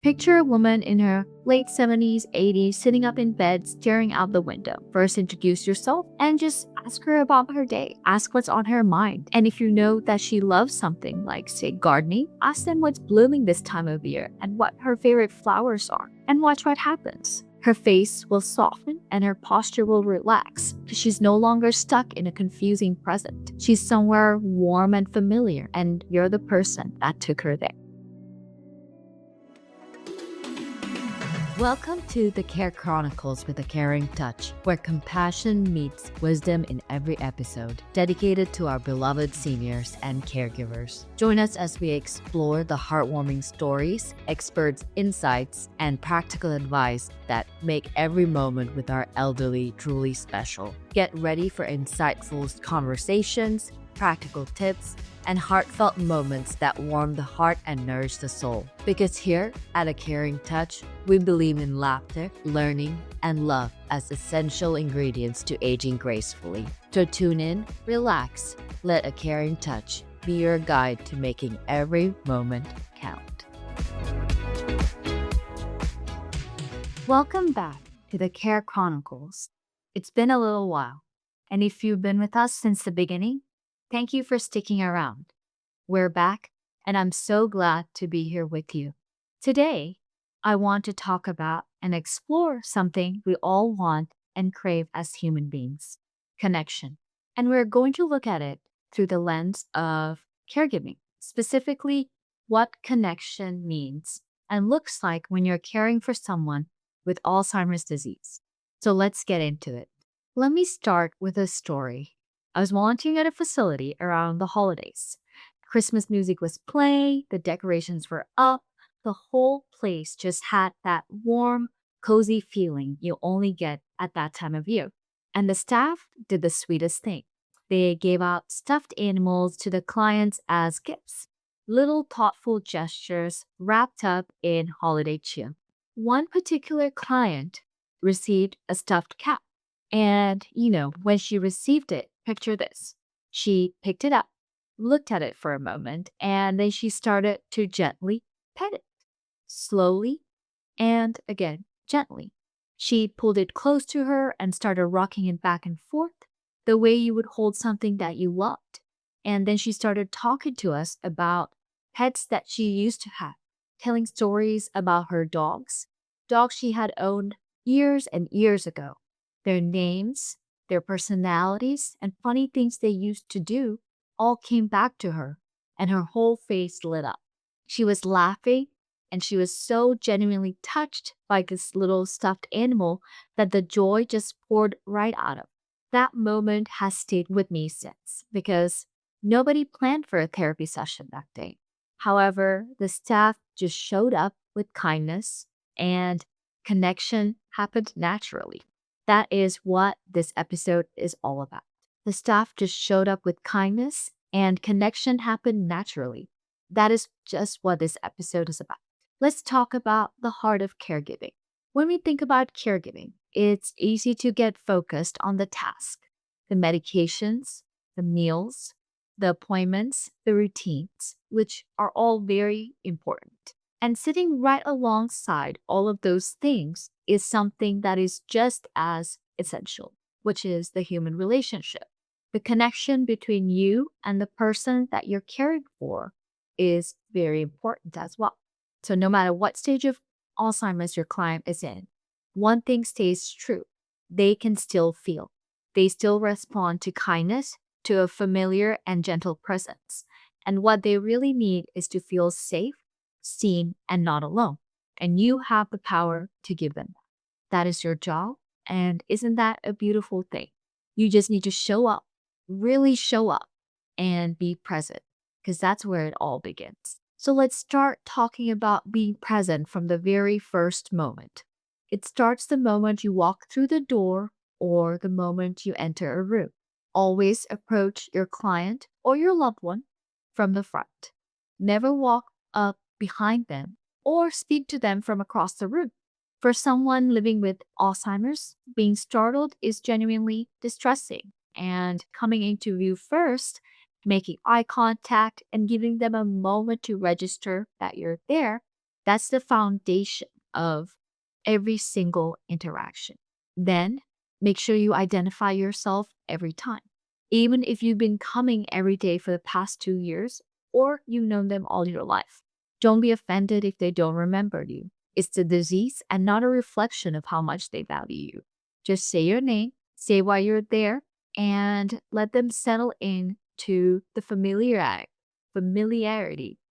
Picture a woman in her late 70s, 80s, sitting up in bed, staring out the window. First, introduce yourself and just ask her about her day. Ask what's on her mind. And if you know that she loves something like, say, gardening, ask them what's blooming this time of year and what her favorite flowers are. And watch what happens. Her face will soften and her posture will relax because she's no longer stuck in a confusing present. She's somewhere warm and familiar, and you're the person that took her there. Welcome to the Care Chronicles with a Caring Touch, where compassion meets wisdom in every episode, dedicated to our beloved seniors and caregivers. Join us as we explore the heartwarming stories, experts' insights, and practical advice that make every moment with our elderly truly special. Get ready for insightful conversations, practical tips, and heartfelt moments that warm the heart and nourish the soul. Because here at A Caring Touch, we believe in laughter, learning, and love as essential ingredients to aging gracefully. So tune in, relax, let A Caring Touch be your guide to making every moment count. Welcome back to the Care Chronicles. It's been a little while, and if you've been with us since the beginning, thank you for sticking around. We're back, and I'm so glad to be here with you. Today, I want to talk about and explore something we all want and crave as human beings: connection. And we're going to look at it through the lens of caregiving, specifically what connection means and looks like when you're caring for someone with Alzheimer's disease. So let's get into it. Let me start with a story. I was volunteering at a facility around the holidays. Christmas music was playing, the decorations were up, the whole place just had that warm, cozy feeling you only get at that time of year. And the staff did the sweetest thing. They gave out stuffed animals to the clients as gifts, little thoughtful gestures wrapped up in holiday cheer. One particular client received a stuffed cat. And, when she received it, picture this. She picked it up, looked at it for a moment, and then she started to gently pet it, slowly and again, gently. She pulled it close to her and started rocking it back and forth the way you would hold something that you loved. And then she started talking to us about pets that she used to have, telling stories about her dogs she had owned years and years ago, their names, their personalities, and funny things they used to do all came back to her, and her whole face lit up. She was laughing, and she was so genuinely touched by this little stuffed animal that the joy just poured right out of. That moment has stayed with me since because nobody planned for a therapy session that day. However, the staff just showed up with kindness and connection happened naturally. That is what this episode is all about. The staff just showed up with kindness and connection happened naturally. That is just what this episode is about. Let's talk about the heart of caregiving. When we think about caregiving, it's easy to get focused on the task, the medications, the meals, the appointments, the routines, which are all very important. And sitting right alongside all of those things is something that is just as essential, which is the human relationship. The connection between you and the person that you're caring for is very important as well. So, no matter what stage of Alzheimer's your client is in, one thing stays true: they can still feel. They still respond to kindness, to a familiar and gentle presence. And what they really need is to feel safe, seen, and not alone. And you have the power to give them that. That is your job. And isn't that a beautiful thing? You just need to show up, really show up, and be present, because that's where it all begins. So let's start talking about being present from the very first moment. It starts the moment you walk through the door or the moment you enter a room. Always approach your client or your loved one from the front. Never walk up behind them or speak to them from across the room. For someone living with Alzheimer's, being startled is genuinely distressing, and coming into view first, making eye contact, and giving them a moment to register that you're there That's the foundation of every single interaction. Then make sure you identify yourself every time. Even if you've been coming every day for the past 2 years or you've known them all your life. Don't be offended if they don't remember you. It's the disease and not a reflection of how much they value you. Just say your name, say why you're there, and let them settle in to the familiarity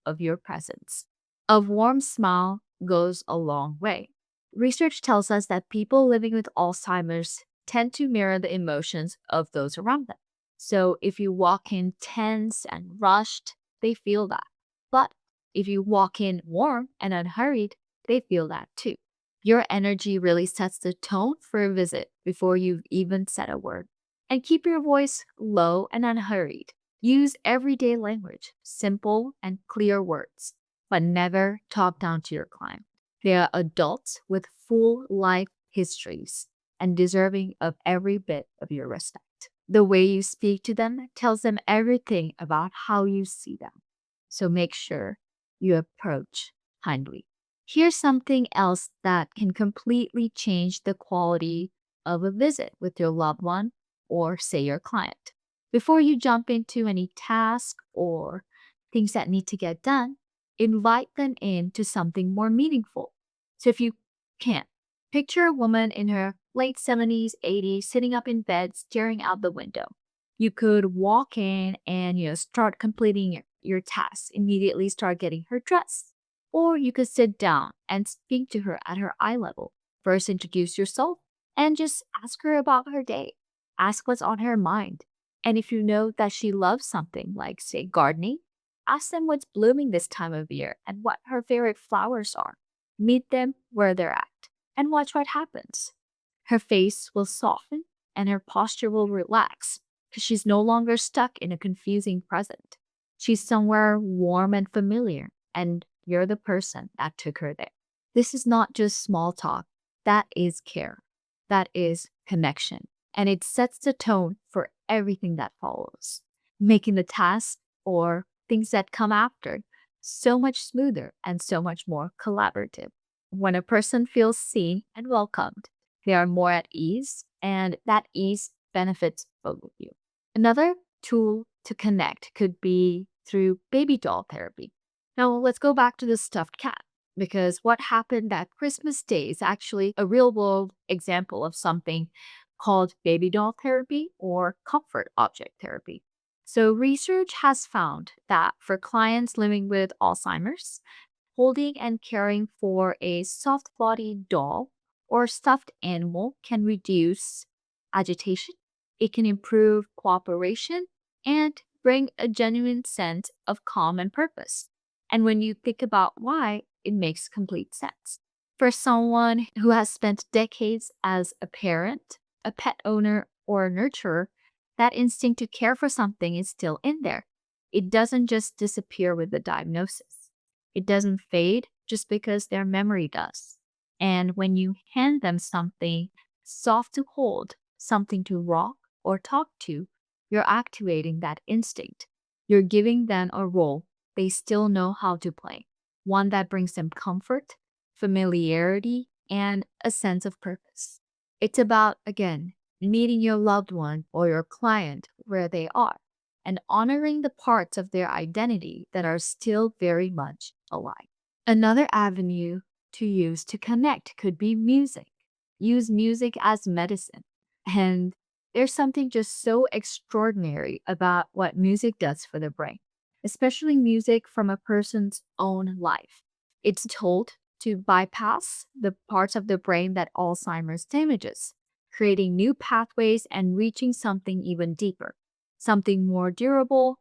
of your presence. A warm smile goes a long way. Research tells us that people living with Alzheimer's tend to mirror the emotions of those around them. So if you walk in tense and rushed, they feel that. But if you walk in warm and unhurried, they feel that too. Your energy really sets the tone for a visit before you've even said a word. And keep your voice low and unhurried. Use everyday language, simple and clear words, but never talk down to your client. They are adults with full life histories and deserving of every bit of your respect. The way you speak to them tells them everything about how you see them. So make sure you approach kindly. Here's something else that can completely change the quality of a visit with your loved one or, say, your client. Before you jump into any task or things that need to get done, invite them into something more meaningful. So if you can, picture a woman in her late 70s, 80s, sitting up in bed, staring out the window. You could walk in and start completing your tasks, immediately start getting her dressed. Or you could sit down and speak to her at her eye level. First, introduce yourself and just ask her about her day. Ask what's on her mind. And if you know that she loves something like, say, gardening, ask them what's blooming this time of year and what her favorite flowers are. Meet them where they're at and watch what happens. Her face will soften and her posture will relax because she's no longer stuck in a confusing present. She's somewhere warm and familiar, and you're the person that took her there. This is not just small talk, that is care, that is connection, and it sets the tone for everything that follows, making the task or things that come after so much smoother and so much more collaborative. When a person feels seen and welcomed, they are more at ease, and that ease benefits both of you. Another tool to connect could be through baby doll therapy. Now, let's go back to the stuffed cat because what happened that Christmas Day is actually a real world example of something called baby doll therapy or comfort object therapy. So, research has found that for clients living with Alzheimer's, holding and caring for a soft bodied doll or stuffed animal can reduce agitation, it can improve cooperation, and bring a genuine sense of calm and purpose. And when you think about why, it makes complete sense. For someone who has spent decades as a parent, a pet owner, or a nurturer, that instinct to care for something is still in there. It doesn't just disappear with the diagnosis. It doesn't fade just because their memory does. And when you hand them something soft to hold, something to rock or talk to, you're activating that instinct. You're giving them a role they still know how to play, one that brings them comfort, familiarity, and a sense of purpose. It's about, again, meeting your loved one or your client where they are and honoring the parts of their identity that are still very much alive. Another avenue to use to connect could be music. Use music as medicine. And there's something just so extraordinary about what music does for the brain, especially music from a person's own life. It's told to bypass the parts of the brain that Alzheimer's damages, creating new pathways and reaching something even deeper, something more durable.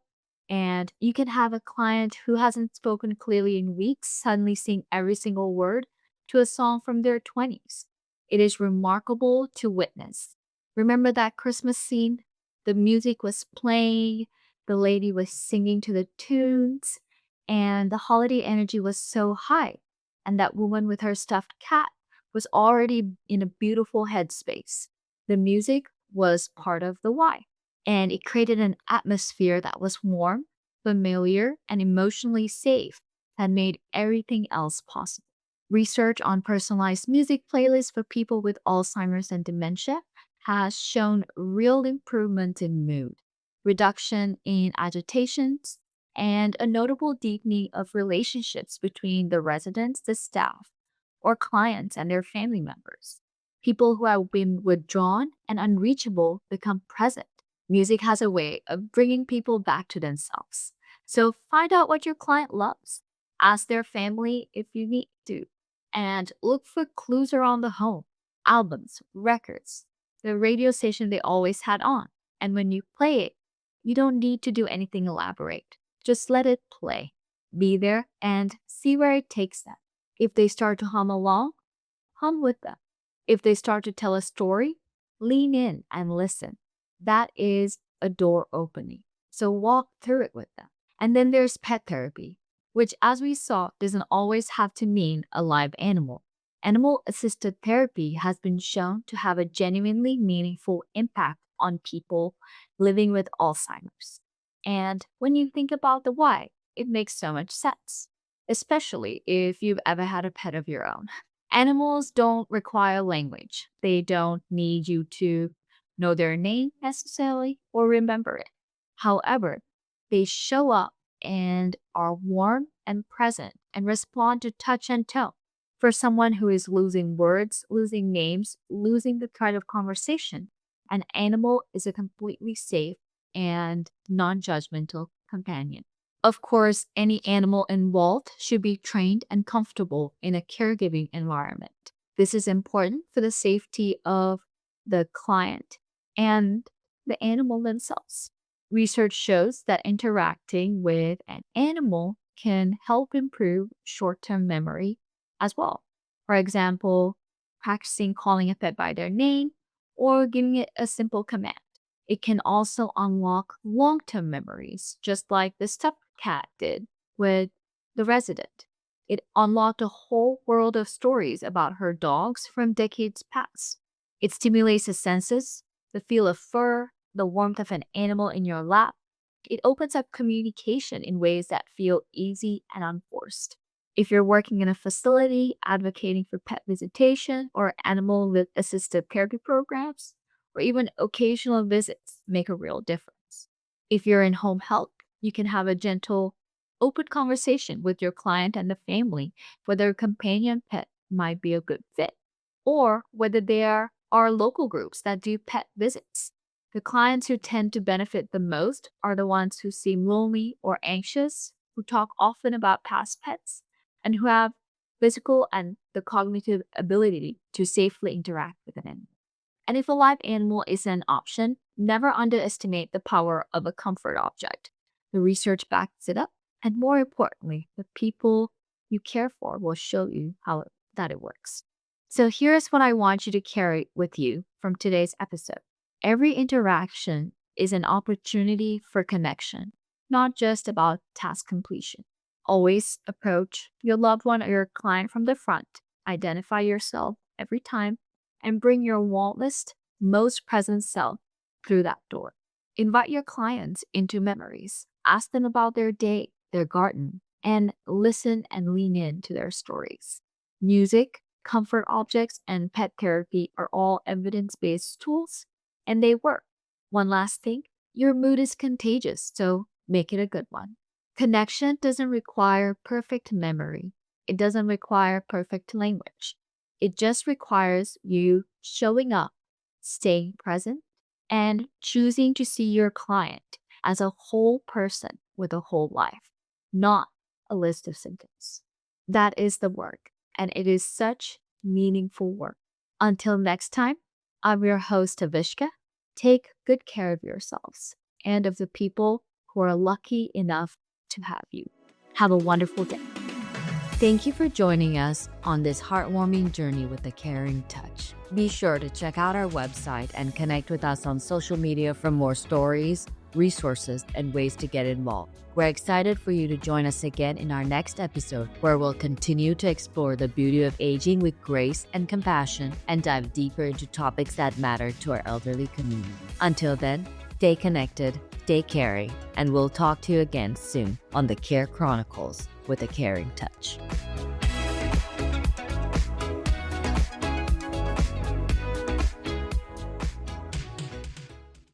And you can have a client who hasn't spoken clearly in weeks suddenly sing every single word to a song from their 20s. It is remarkable to witness. Remember that Christmas scene? The music was playing, the lady was singing to the tunes, and the holiday energy was so high. And that woman with her stuffed cat was already in a beautiful headspace. The music was part of the why, and it created an atmosphere that was warm, familiar, and emotionally safe. that made everything else possible. Research on personalized music playlists for people with Alzheimer's and dementia has shown real improvement in mood, reduction in agitations, and a notable deepening of relationships between the residents, the staff, or clients and their family members. People who have been withdrawn and unreachable become present. Music has a way of bringing people back to themselves. So find out what your client loves. Ask their family if you need to. And look for clues around the home, albums, records, the radio station they always had on. And when you play it, you don't need to do anything elaborate. Just let it play. Be there and see where it takes them. If they start to hum along, hum with them. If they start to tell a story, lean in and listen. That is a door opening. So walk through it with them. And then there's pet therapy, which, as we saw, doesn't always have to mean a live animal. Animal assisted therapy has been shown to have a genuinely meaningful impact on people living with Alzheimer's. And when you think about the why, it makes so much sense, especially if you've ever had a pet of your own. Animals don't require language. They don't need you to know their name necessarily or remember it. However, they show up and are warm and present and respond to touch and tone. For someone who is losing words, losing names, losing the thread of conversation, an animal is a completely safe and non judgmental companion. Of course, any animal involved should be trained and comfortable in a caregiving environment. This is important for the safety of the client and the animal themselves. Research shows that interacting with an animal can help improve short term memory as well. For example, practicing calling a pet by their name or giving it a simple command. It can also unlock long term memories, just like the stuffed cat did with the resident. It unlocked a whole world of stories about her dogs from decades past. It stimulates the senses, the feel of fur, the warmth of an animal in your lap. It opens up communication in ways that feel easy and unforced. If you're working in a facility advocating for pet visitation or animal with assisted therapy programs, or even occasional visits make a real difference. If you're in home health, you can have a gentle, open conversation with your client and the family whether a companion pet might be a good fit or whether there are local groups that do pet visits. The clients who tend to benefit the most are the ones who seem lonely or anxious, who talk often about past pets, and who have physical and the cognitive ability to safely interact with an animal. And if a live animal is an option, never underestimate the power of a comfort object. The research backs it up, and more importantly, the people you care for will show you that it works. So here's what I want you to carry with you from today's episode. Every interaction is an opportunity for connection, not just about task completion. Always approach your loved one or your client from the front. Identify yourself every time and bring your warmest, most present self through that door. Invite your clients into memories. Ask them about their day, their garden, and listen and lean in to their stories. Music, comfort objects, and pet therapy are all evidence-based tools, and they work. One last thing, your mood is contagious, so make it a good one. Connection doesn't require perfect memory. It doesn't require perfect language. It just requires you showing up, staying present, and choosing to see your client as a whole person with a whole life, not a list of symptoms. That is the work, and it is such meaningful work. Until next time, I'm your host, Avishka. Take good care of yourselves and of the people who are lucky enough to have you. Have a wonderful day. Thank you for joining us on this heartwarming journey with a caring touch. Be sure to check out our website and connect with us on social media for more stories, resources, and ways to get involved. We're excited for you to join us again in our next episode, where we'll continue to explore the beauty of aging with grace and compassion and dive deeper into topics that matter to our elderly community. Until then, stay connected, stay caring, and we'll talk to you again soon on the Care Chronicles with a Caring Touch.